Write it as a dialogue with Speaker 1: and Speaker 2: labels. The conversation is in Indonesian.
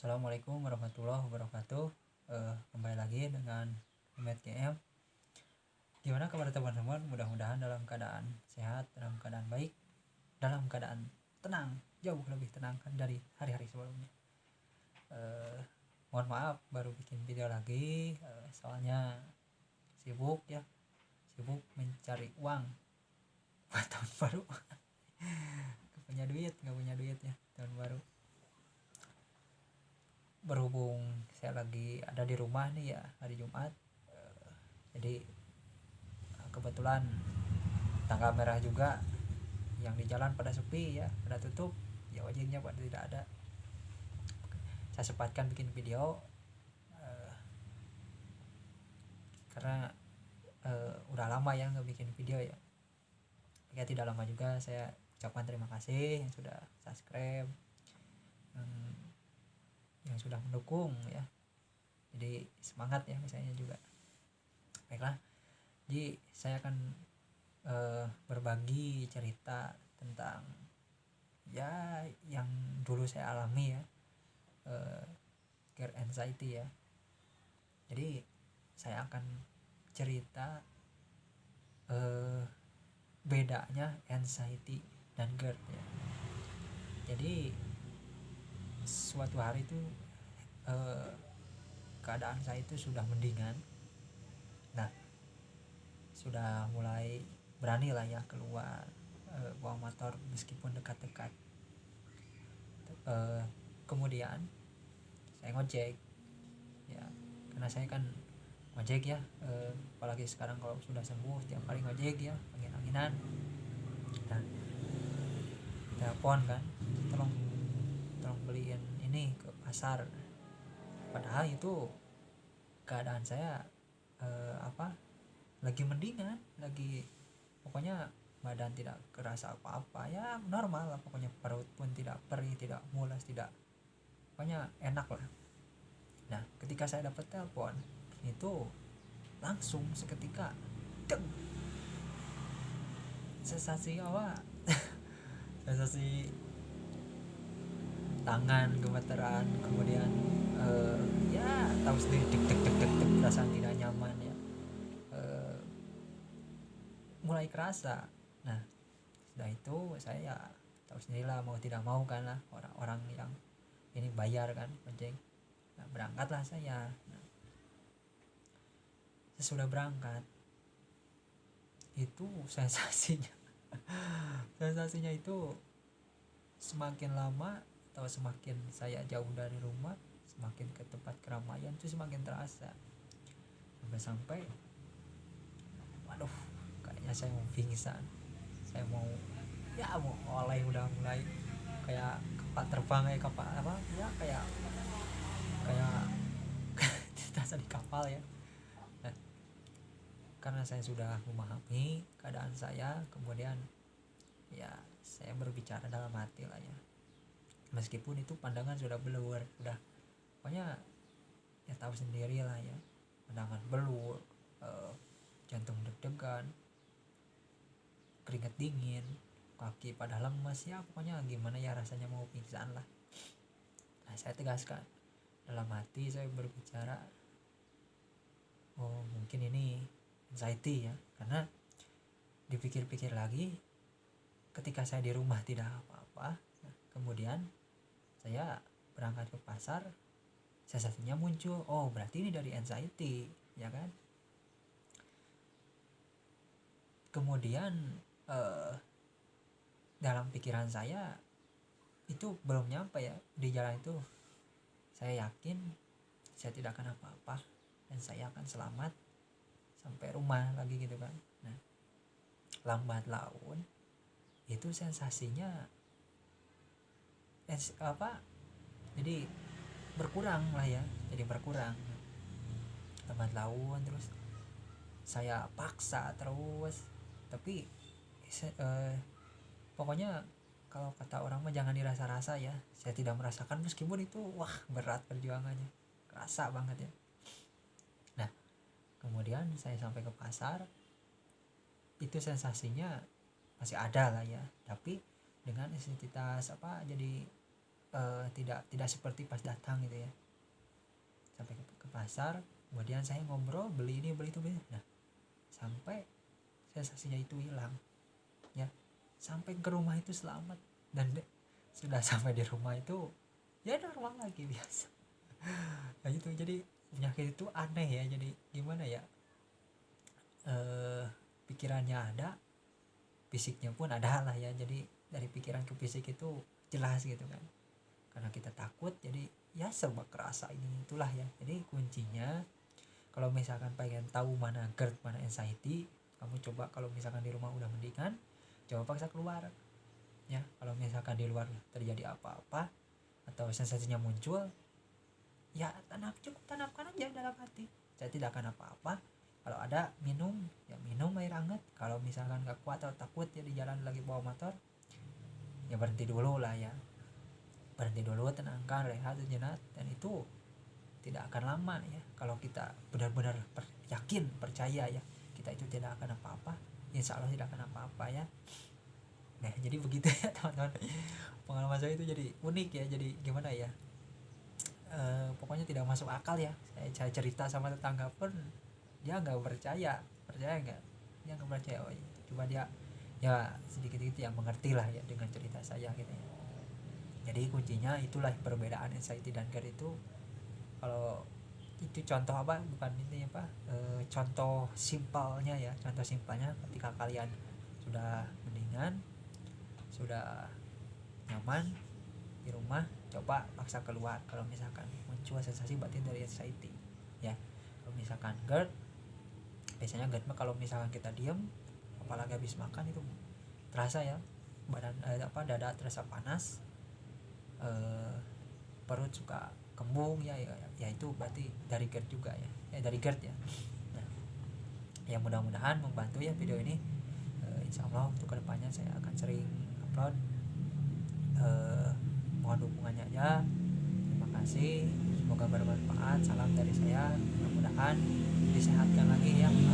Speaker 1: Assalamualaikum warahmatullahi wabarakatuh. Kembali lagi dengan Ahmed GM. Gimana kabar teman-teman? Mudah-mudahan dalam keadaan sehat, dalam keadaan baik, dalam keadaan tenang, jauh lebih tenang dari hari-hari sebelumnya. Mohon maaf baru bikin video lagi, soalnya sibuk mencari uang buat tahun baru. Gak punya duit ya tahun baru. Berhubung saya lagi ada di rumah nih ya hari Jumat, jadi kebetulan tanggal merah juga, yang di jalan pada sepi ya, pada tutup ya, ojeknya pada tidak ada. Saya sempatkan bikin video karena udah lama ya nggak bikin video ya. Ya tidak lama juga saya ucapkan terima kasih yang sudah subscribe, yang sudah mendukung ya. Jadi semangat ya misalnya juga. Baiklah, jadi saya akan berbagi cerita tentang ya yang dulu saya alami ya, care anxiety ya. Jadi saya akan cerita bedanya anxiety dan GERD ya. Jadi suatu hari itu keadaan saya itu sudah mendingan. Nah, sudah mulai berani lah ya keluar bawa motor meskipun dekat-dekat. Kemudian saya ngojek ya, karena saya kan ngojek ya, apalagi sekarang kalau sudah sembuh tiap hari ngojek ya, angin-anginan. Nah, telepon kan, tolong beliin ini ke pasar. Padahal itu keadaan saya lagi mendingan, lagi pokoknya badan tidak kerasa apa-apa ya, normal lah pokoknya, perut pun tidak perih, tidak mulas, tidak, pokoknya enak lah. Nah, ketika saya dapat telepon itu langsung seketika deng, sensasi apa sensasi tangan gemeteran, kemudian ya tahu sendiri, deg, perasaan tidak nyaman ya, mulai kerasa. Nah, setelah itu saya tahu sendirilah, mau tidak mau kan lah, orang-orang yang ini bayar kan ojek. Nah, berangkatlah saya. Nah, sesudah berangkat itu sensasinya itu semakin lama atau semakin saya jauh dari rumah, semakin ke tempat keramaian itu semakin terasa, sampai waduh, kayaknya saya mau pingsan, saya mau oleh, udah mulai kayak kapal terbang, kayak kapal apa ya, kayak kita di kapal ya. Nah, karena saya sudah memahami keadaan saya, kemudian ya saya berbicara dalam hati lah ya, meskipun itu pandangan sudah blur, udah pokoknya ya tahu sendiri lah ya, pandangan blur, jantung deg-degan, keringat dingin, kaki pada lemas ya, pokoknya gimana ya, rasanya mau pingsan lah. Nah, saya tegaskan dalam hati, saya berbicara, oh mungkin ini anxiety ya, karena dipikir-pikir lagi, ketika saya di rumah tidak apa-apa, kemudian saya berangkat ke pasar, sensasinya muncul, oh berarti ini dari anxiety ya kan. Kemudian dalam pikiran saya itu belum nyampe ya di jalan itu, saya yakin saya tidak akan apa-apa dan saya akan selamat sampai rumah lagi gitu kan. Nah, lambat laun itu sensasinya jadi berkurang lah ya, jadi berkurang lambat laun. Terus saya paksa terus, tapi pokoknya kalau kata orang mah jangan dirasa-rasa ya, saya tidak merasakan, meskipun itu wah berat perjuangannya, kerasa banget ya. Nah, kemudian saya sampai ke pasar, itu sensasinya masih ada lah ya, tapi dengan intensitas jadi tidak seperti pas datang gitu ya. Sampai ke pasar, kemudian saya ngobrol, beli ini beli itu beli. Nah, sampai sensasinya itu hilang ya, sampai ke rumah itu selamat, dan sudah sampai di rumah itu ya normal lagi biasa. Nah itu jadi penyakit itu aneh ya, jadi gimana ya, pikirannya ada, fisiknya pun ada lah ya. Jadi dari pikiran ke fisik itu jelas gitu kan, karena kita takut jadi ya serba kerasa ini itulah ya. Jadi kuncinya kalau misalkan pengen tahu mana GERD mana anxiety, kamu coba kalau misalkan di rumah udah mendingan, coba paksa keluar ya. Kalau misalkan di luar terjadi apa-apa atau sensasinya muncul, ya cukup tanamkan aja dalam hati, saya tidak akan apa-apa. Kalau ada minum ya minum air hangat. Kalau misalkan gak kuat atau takut ya di jalan lagi bawa motor, ya berhenti dulu lah ya, berhenti dulu, tenangkan, rehat sejenak. Dan itu tidak akan lama ya, kalau kita benar-benar yakin, percaya ya, kita itu tidak akan apa-apa, insya Allah tidak akan apa-apa ya. Nah jadi begitu ya teman-teman, pengalaman saya itu jadi unik ya. Jadi gimana ya, pokoknya tidak masuk akal ya. Saya cerita sama tetangga pun dia nggak percaya nggak, dia nggak percaya. Oh, cuma dia ya sedikit-sedikit yang mengerti lah ya dengan cerita saya gitu ya. Jadi kuncinya itulah perbedaan anxiety dan GERD itu. Kalau itu contoh apa, bukan ini apa, contoh simpelnya ya, contoh simpelnya ketika kalian sudah mendingan, sudah nyaman di rumah, coba paksa keluar. Kalau misalkan muncul sensasi batin dari anxiety ya. Kalau misalkan GERD, biasanya GERD mah kalau misalkan kita diem, apalagi habis makan itu terasa ya badan dada terasa panas, perut suka kembung ya itu berarti dari GERD juga ya, dari GERD ya. Nah, ya mudah-mudahan membantu ya video ini. Insya Allah untuk kedepannya saya akan sering upload. Mohon dukungannya aja. Terima kasih, semoga bermanfaat. Salam dari saya, mudah-mudahan disehatkan lagi ya.